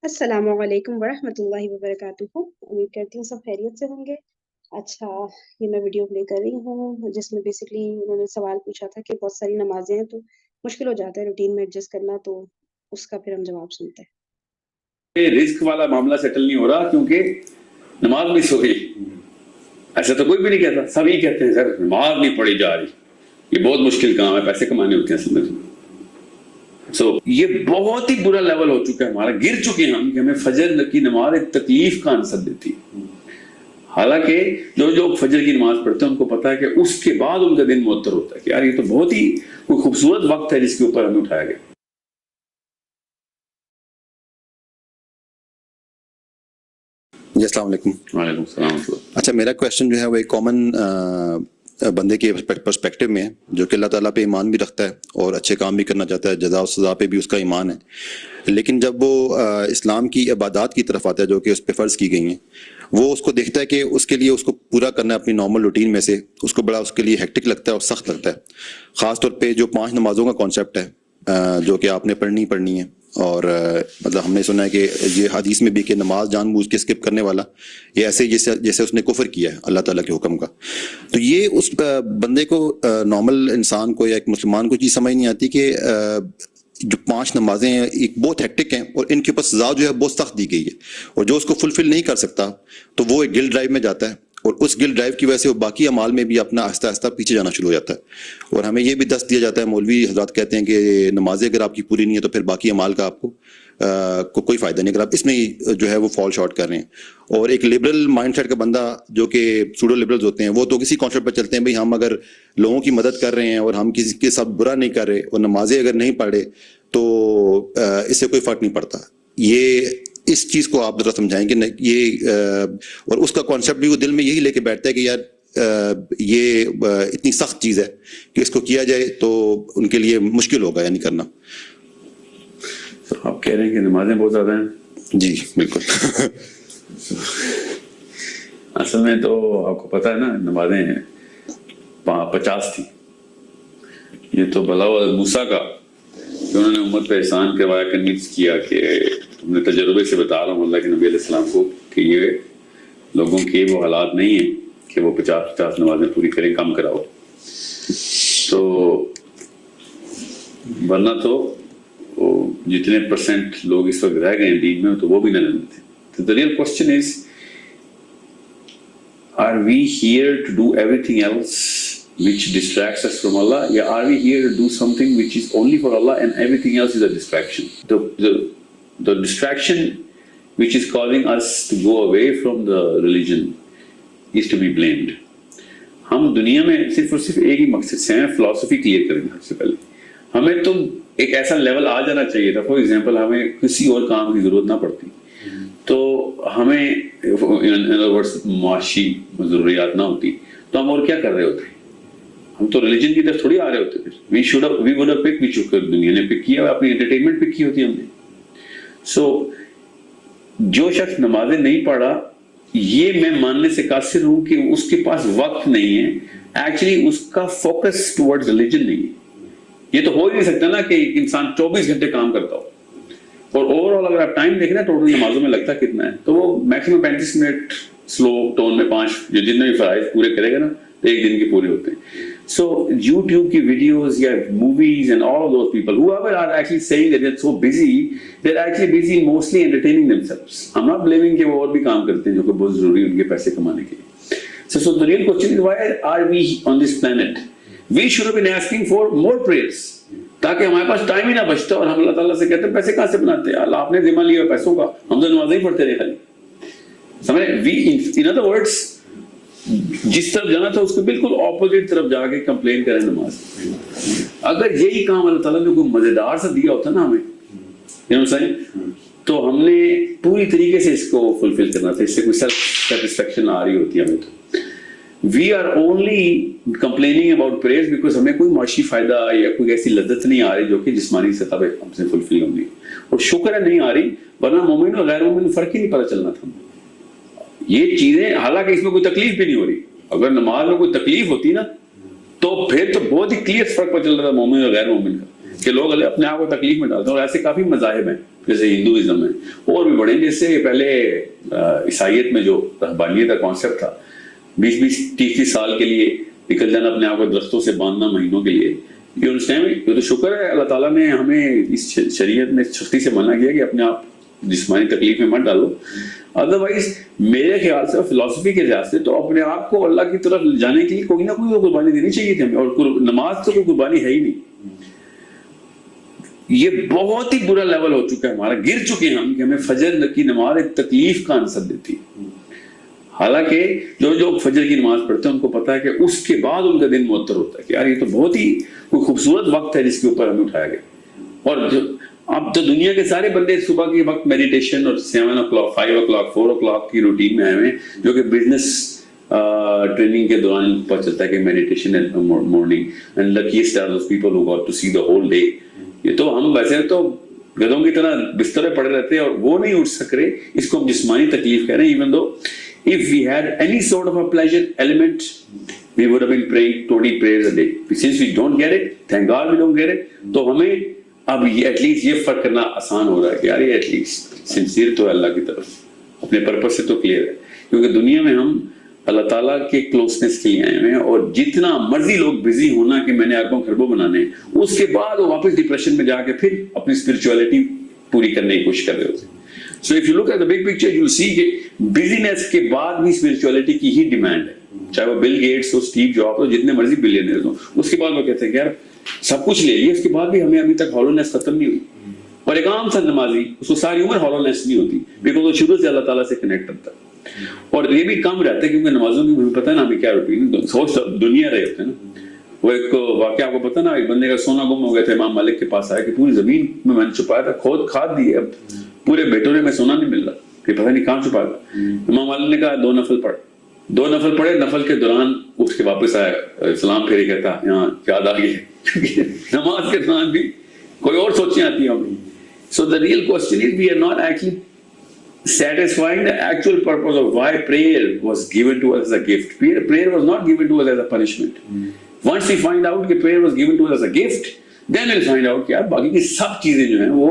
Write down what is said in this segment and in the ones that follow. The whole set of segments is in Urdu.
السلام علیکم ورحمۃ اللہ وبرکاتہ. امید کرتی ہوں سب خیریت سے ہوں گے. اچھا، یہ میں ویڈیو پلے کر رہی ہوں جس میں بیسکلی انہوں نے سوال پوچھا تھا کہ بہت ساری نمازیں ہیں تو مشکل ہو جاتا ہے روٹین میں ایڈجسٹ کرنا، تو اس کا پھر ہم جواب سنتے ہیں. رزق والا معاملہ سیٹل نہیں ہو رہا کیونکہ نماز مس ہو گئی. ایسا تو کوئی بھی نہیں کہتا، سب ہی کہتے ہیں سر نماز نہیں پڑھی جا رہی، یہ بہت مشکل کام ہے، پیسے کمانے ہوتے ہیں سمجھ. یہ بہت ہی برا لیول ہو چکا ہے ہمارا، گر چکے ہیں ہم کہ ہمیں فجر کی نماز ایک تکلیف کا عنصر دیتی. حالانکہ جو فجر کی نماز پڑھتے ہیں ان کو پتا ہے کہ اس کے بعد ان کا دن معطر ہوتا ہے کہ یار یہ تو بہت ہی کوئی خوبصورت وقت ہے جس کے اوپر ہمیں اٹھایا گیا. جی السلام علیکم. وعلیکم السلام. اچھا، میرا کویشچن جو ہے وہ ایک کامن بندے کے پرسپیکٹو میں ہے جو کہ اللہ تعالیٰ پہ ایمان بھی رکھتا ہے اور اچھے کام بھی کرنا چاہتا ہے، جزا و سزا پہ بھی اس کا ایمان ہے، لیکن جب وہ اسلام کی عبادات کی طرف آتا ہے جو کہ اس پہ فرض کی گئی ہیں، وہ اس کو دیکھتا ہے کہ اس کے لیے اس کو پورا کرنا ہے اپنی نارمل روٹین میں سے، اس کو بڑا اس کے لیے ہیکٹک لگتا ہے اور سخت لگتا ہے. خاص طور پہ جو 5 نمازوں کا کانسیپٹ ہے جو کہ آپ نے پڑھنی ہے، اور مطلب ہم نے سنا ہے کہ یہ حدیث میں بھی کہ نماز جان بوجھ کے اسکپ کرنے والا یہ ایسے جیسے اس نے کفر کیا ہے اللہ تعالیٰ کے حکم کا. تو یہ اس بندے کو، نارمل انسان کو یا ایک مسلمان کو چیز سمجھ نہیں آتی کہ جو 5 نمازیں ہیں ایک بہت ہیکٹک ہیں اور ان کے اوپر سزا جو ہے بہت سخت دی گئی ہے، اور جو اس کو فلفل نہیں کر سکتا تو وہ ایک گل ڈرائیو میں جاتا ہے، اور اس گل ڈرائیو کی وجہ سے وہ باقی اعمال میں بھی اپنا آہستہ آہستہ پیچھے جانا شروع ہو جاتا ہے. اور ہمیں یہ بھی دست دیا جاتا ہے، مولوی حضرات کہتے ہیں کہ نمازیں اگر آپ کی پوری نہیں ہے تو پھر باقی اعمال کا آپ کو کوئی فائدہ نہیں اگر آپ اس میں جو ہے وہ فال شارٹ کر رہے ہیں. اور ایک لبرل مائنڈ سیٹ کا بندہ جو کہ سوڈو لبرلز ہوتے ہیں وہ تو کسی کانسیپٹ پہ چلتے ہیں بھئی ہم اگر لوگوں کی مدد کر رہے ہیں اور ہم کسی کے ساتھ برا نہیں کر رہے اور نمازیں اگر نہیں پڑھ رہے تو اس سے کوئی فرق نہیں پڑتا. یہ اس چیز کو آپ ذرا سمجھائیں کہ یہ اور اس کا کانسیپٹ بھی وہ دل میں یہی لے کے بیٹھتا ہے کہ یار یہ اتنی سخت چیز ہے کہ اس کو کیا جائے تو ان کے لیے مشکل ہوگا یعنی کرنا. آپ کہہ رہے ہیں کہ نمازیں بہت زیادہ ہیں؟ جی بالکل. اصل میں تو آپ کو پتا ہے نا نمازیں 50 تھی. یہ تو بھلا ہوا موسیٰ کا کہ انہوں نے امت پہ احسان کروایا، کنوینس کیا کہ تم نے تجربے سے بتا رہا ہوں اللہ کے نبی علیہ السلام کو کہ یہ لوگوں کے وہ حالات نہیں ہیں کہ وہ 50 نمازیں پوری کریں، کم کراؤ. تو ورنہ تو جتنے پرسنٹ لوگ اس وقت رہ گئے ہیں دین میں تو وہ بھی نہ رہتے تھے. تو the real question is, are we here to do everything else which distracts us from Allah, or are we here to do something which is only for Allah and everything else is a distraction? The distraction which is causing us to go away from the religion is to be blamed. ہم دنیا میں صرف اور صرف ایک ہی مقصد سے ہیں، فلسفی کلیئر کریں گے. سب سے پہلے ہمیں تو ایک ایسا لیول آ جانا چاہیے تھا، فار ایگزامپل ہمیں کسی اور کام کی ضرورت نہ پڑتی تو ہمیں معاشی ضروریات نہ ہوتی تو ہم اور کیا کر رہے ہوتے؟ ہم تو ریلیجن کی طرف تھوڑی آ رہے ہوتے پھر. وی وڈ ہیو پک وچ دنیا نے پک کیا، اپنی انٹرٹینمنٹ پک کی ہوتی ہم نے. سو جو شخص نمازیں نہیں پڑھا یہ میں ماننے سے قاصر ہوں کہ اس کے پاس وقت نہیں ہے، ایکچولی اس کا فوکس ٹورڈز ریلیجن نہیں ہے. یہ تو ہو ہی نہیں سکتا نا کہ ایک انسان 24 گھنٹے کام کرتا ہو اور اوور آل اگر آپ ٹائم دیکھیں نا ٹوٹل نمازوں میں لگتا کتنا ہے تو وہ میکسیمم 35 منٹ سلو ٹون میں 5 جتنے بھی فرائض پورے کرے گا نا تو ایک دن کے پورے ہوتے ہیں. سو یوٹیوب کی ویڈیوز یا movies and all those people whoever are actually saying that they're so busy, they're actually busy mostly entertaining themselves. I'm not blaming کہ وہ اور بھی کام کرتے ہیں جو کہ بہت ضروری ان کے پیسے کمانے کے لیے. So the real question is, why are we on this planet? We should have been asking for more prayers تاکہ ہمارے پاس ٹائم ہی نہ بچتا اور ہم اللہ تعالیٰ سے کہتے ہیں پیسے کہاں سے بناتے ہیں اللہ آپ نے ذمہ لیا پیسوں کا، ہم تو نمازیں ہی پڑھتے رہے خالی. سمجھے؟ in other words جس طرف جانا تھا اس کو بالکل اپوزٹ طرف جا کے کمپلین کریں نماز. اگر یہی کام اللہ تعالیٰ نے کوئی مزیدار سا دیا ہوتا نا ہمیں تو ہم نے پوری طریقے سے اس کو فلفل کرنا تھا، اس سے کوئی سیلف سیٹسفیکشن آ رہی ہوتی ہے ہمیں. تو we are only complaining about prayers because ہمیں کوئی معاشی فائدہ یا کوئی ایسی لذت نہیں آ رہی جو کہ جسمانی سطح پہ ہم سے فلفل ہوں گی، اور شکر ہے نہیں آ رہی، ورنہ مومن اور غیر مومن فرق ہی نہیں پتہ چلنا تھا. یہ چیزیں حالانکہ اس میں کوئی تکلیف بھی نہیں ہو رہی، اگر نماز میں کوئی تکلیف ہوتی نا تو پھر تو بہت ہی کلیئر فرق پتہ چل رہا تھا مومن اور غیر مومن کا. کہ لوگ اپنے آپ کو تکلیف میں ڈالتے ہیں. اور ایسے کافی مذاہب ہیں جیسے ہندوازم ہے اور بھی بڑے ہیں. جس سے پہلے عیسائیت میں جو رہبانیت کا کانسیپٹ تھا 20-30 سال کے لیے نکل جانا اپنے آپ کو درختوں سے باندھنا مہینوں کے لیے, یہ تو شکر ہے اللہ تعالیٰ نے ہمیں اس شریعت میں سختی سے منع کیا کہ اپنے آپ جسمانی تکلیف میں مت ڈالو. ادروائز میرے خیال سے فلسفی کے لحاظ سے تو اپنے آپ کو اللہ کی طرف جانے کے لیے کوئی نہ کوئی قربانی دینی چاہیے تھی ہمیں, اور نماز تو کوئی قربانی ہے ہی نہیں. یہ بہت ہی برا لیول ہو چکا ہے ہمارا, گر چکے ہیں ہم کہ ہمیں فجر کی نماز ایک تکلیف کا عنصر دیتی ہے. حالانکہ جو فجر کی نماز پڑھتے ہیں ان کو پتا ہے کہ اس کے بعد ان کا دن معطر ہوتا ہے کہ یار یہ تو بہت ہی کوئی خوبصورت وقت ہے جس کے اوپر ہمیں اٹھایا گیا. اور اب تو دنیا کے سارے بندے صبح کے وقت میڈیٹیشن اور 7 o'clock 5 o'clock 4 o'clock کی روٹین میں آئے ہوئے ہیں, جو کہ بزنس ٹریننگ کے دوران پتہ چلتا ہے کہ meditation in morning and luckiest are those people who got to see the whole day. یہ تو ہم ویسے تو گدھوں کی طرح بستر پڑے رہتے ہیں اور وہ نہیں اٹھ سک رہے, اس کو ہم جسمانی تکلیف کہہ رہے ہیں. even though if we had any sort of a pleasure element we would have been praying 20 prayers a day. Since we don't get it, thank God we don't get it, تو ہمیں اب ایٹ لیسٹ یہ فرق کرنا آسان ہو رہا ہے کہ یار یہ ایٹ لیسٹ سنسیئر تو ہے اللہ کی طرف, اپنے پرپس سے تو کلیئر ہے. کیونکہ دنیا میں ہم اللہ تعالیٰ کے کلوزنس کے لیے آئے ہوئے ہیں, اور جتنا مرضی لوگ بزی ہونا کہ میں نے اربوں خربوں بنانے ہیں, اس کے بعد وہ واپس ڈپریشن میں جا کے پھر اپنی اسپرچولیٹی پوری کرنے کی کوشش کر رہے ہوتے ہیں. So if you look at the big picture you will see کہ بزینس کے بعد بھی اسپرچولیٹی کی ہی ڈیمانڈ ہے. چاہے وہ بل گیٹس ہو, اسٹیو جابس ہو, جتنے مرضی بلینئرز ہوں, اس کے بعد وہ کہتے ہیں کہ یار سب کچھ لے لیا, اس کے بعد بھی ہمیں ابھی تک ہالونیس ختم نہیں ہوئی. اور ایک عام سا نمازی اس کو ساری عمر ہالونیس نہیں ہوتی, بیکاز وہ شروع سے اللہ تعالیٰ سے کنیکٹ کرتا ہے. اور یہ بھی کم رہتا ہے کیونکہ نمازوں کی ہمیں پتہ ہے نا ہمیں کیا روٹین سوچ دنیا رہے ہوتے ہیں نا. وہ ایک واقعہ آپ کو پتہ نا, ایک بندے کا سونا گم ہو گیا تھا, امام مالک کے پاس آیا کہ پوری زمین میں نے چھپایا تھا, کھاد دی ہے, اب پورے بیٹورے میں سونا نہیں مل رہا, کہ پتہ نہیں کہاں چھپایا تھا. امام مالک نے کہا 2 نفل پڑھے, نفل کے دوران اٹھ کے واپس آیا, سلام پھیرے کہتا یہاں یاد آ گئی ہے. نماز کے دوران بھی کوئی اور سوچیں آتی ہیں ہمیں. So the real question is we are not actually satisfying the actual purpose of why prayer was given to us as a gift. Prayer was not given to us as a punishment. Once we find out that prayer was given to us as a gift, then we'll find out کہ یار باقی کی سب چیزیں جو ہیں وہ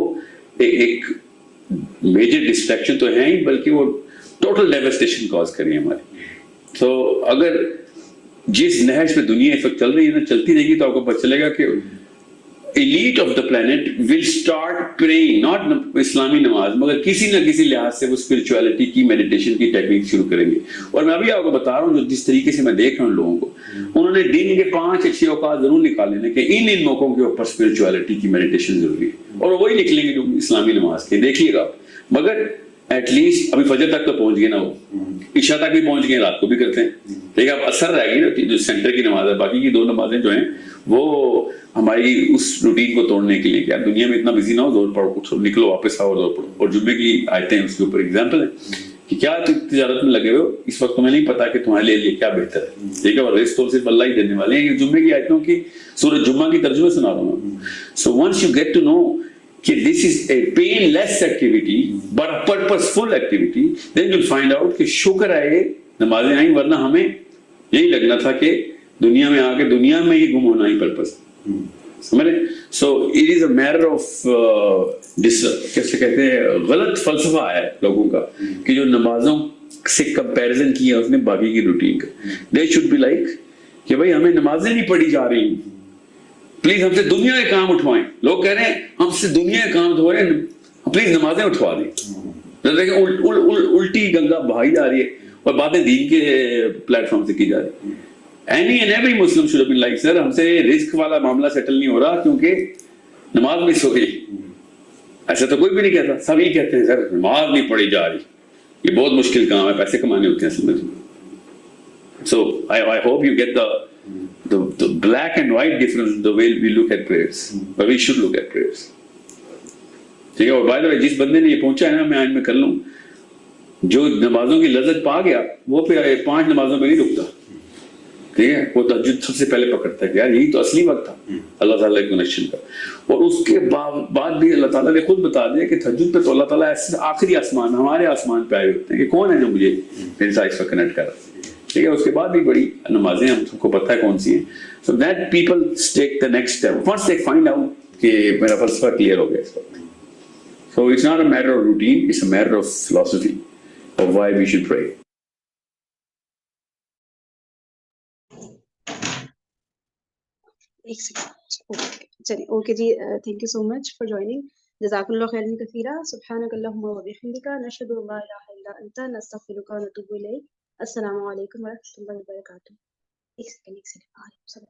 ایک میجر ڈسٹریکشن تو ہیں ہی, بلکہ وہ ٹوٹل ڈیوسٹیشن کاز کری ہماری. تو اگر جس نہج پہ دنیا اس وقت چل رہی ہے نا, چلتی رہے گی تو آپ کو پتہ چلے گا کہ elite of the planet will start praying, not اسلامی نماز, مگر کسی نہ کسی لحاظ سے وہ spirituality کی میڈیٹیشن کی ٹیکنیک شروع کریں گے. اور میں ابھی آپ کو بتا رہا ہوں جو جس طریقے سے میں دیکھ رہا ہوں لوگوں کو, انہوں نے دن کے 5-6 اوقات ضرور نکالے ہیں کہ ان موقعوں کے اوپر spirituality کی میڈیٹیشن ضروری ہے, اور وہی نکلیں گے جو اسلامی نماز کے. دیکھیے گا مگر ایٹ لیسٹ ابھی فجر تک تو پہنچ گئے نا, وہ عشاء تک بھی پہنچ گئے, رات کو بھی کرتے ہیں. دیکھیں اب اثر رہ گئی نا جو سینٹر کی نماز ہے, باقی کی 2 نمازیں جو ہیں وہ ہماری اس روٹین کو توڑنے کے لیے کہ دنیا میں اتنا بزی نہ ہو, زور پڑھو, نکلو واپس آؤ, زور پڑھو. اور جمعے کی آیتیں اس کے اوپر ایگزامپل ہیں کہ کیا تجارت میں لگے ہوئے ہو, اس وقت تمہیں نہیں پتا کہ تمہارے لیے کیا بہتر ہے. ٹھیک ہے, اور رزق تو صرف اللہ ہی دینے والے ہیں. جمعے کی آیتوں کی سورۃ جمعہ کی ترجمہ سنا رہا ہوں. So once you get to know کہ this is a painless activity but a purposeful activity, then you'll find out کہ شکر ہے نمازیں آئیں, ورنہ ہمیں یہی لگنا تھا کہ دنیا میں آ کے دنیا میں ہی گم ہونا ہی پرپس. سمجھ رہے؟ So it is a matter of کیسے کہتے ہیں غلط فلسفہ ہے لوگوں کا کہ جو نمازوں سے کمپیریزن کیا اس نے باقی کی روٹین کا. دے شوڈ بی لائک کہ بھائی ہمیں نمازیں نہیں پڑھی جا رہی, پلیز ہم سے دنیا کے کام اٹھوائیں. لوگ کہہ رہے ہیں ہم سے دنیا کے کام دھو رہے ہیں, پلیز نمازیں اٹھوا دیں. الٹی گنگا بہائی جا رہی ہے اور باتیں دین کے پلیٹ فارم سے کی جا رہی ہے. Any and every Muslim should have been like, sir, ہم سے رزق والا معاملہ سیٹل نہیں ہو رہا کیونکہ نماز مس ہو گئی. ایسا تو کوئی بھی نہیں کہتا, سب ہی کہتے ہیں سر نماز نہیں پڑھی جا رہی, یہ بہت مشکل کام ہے, پیسے کمانے ہوتے ہیں اصل میں. So I hope you get the black and white difference the way we look at prayers, but we should look at prayers. ٹھیک ہے. اور by the way جس بندے نے یہ پہنچا ہے نا, میں آئین میں کر لوں, جو نمازوں کی لذت پا گیا وہ پھر 5 نمازوں پہ نہیں رکتا. ٹھیک ہے, وہ تہجد سب سے پہلے پکڑتا ہے کہ یار یہی تو اصلی وقت تھا اللہ تعالیٰ کے کنیکشن کا. اور اس کے بعد بھی اللہ تعالیٰ نے خود بتا دیا کہ تہجد پہ تو اللہ تعالیٰ ایسے آخری آسمان ہمارے آسمان پہ آئے ہوتے ہیں کہ کون ہے جو مجھے میرے ساتھ اس وقت کنیکٹ کر رہا ہے. ٹھیک ہے, اس کے بعد بھی بڑی نمازیں ہم سب کو پتہ ہے کون سی ہیں. So that people take the next step. Once they find out کہ میرا فلسفہ کلیئر ہو گیا اس وقت. So it's not a matter of routine, it's a matter of philosophy of why we should pray. ایک سیکنڈ. چلیے اوکے جی. Thank you so much for joining. جزاک اللہ خیرا کثیرا. سبحانک اللہم و بحمدک نشہد ان لا الہ الا انت نستغفرک و نتوب الیک. السلام علیکم ورحمۃ اللہ وبرکاتہ. ایک سیکنڈ.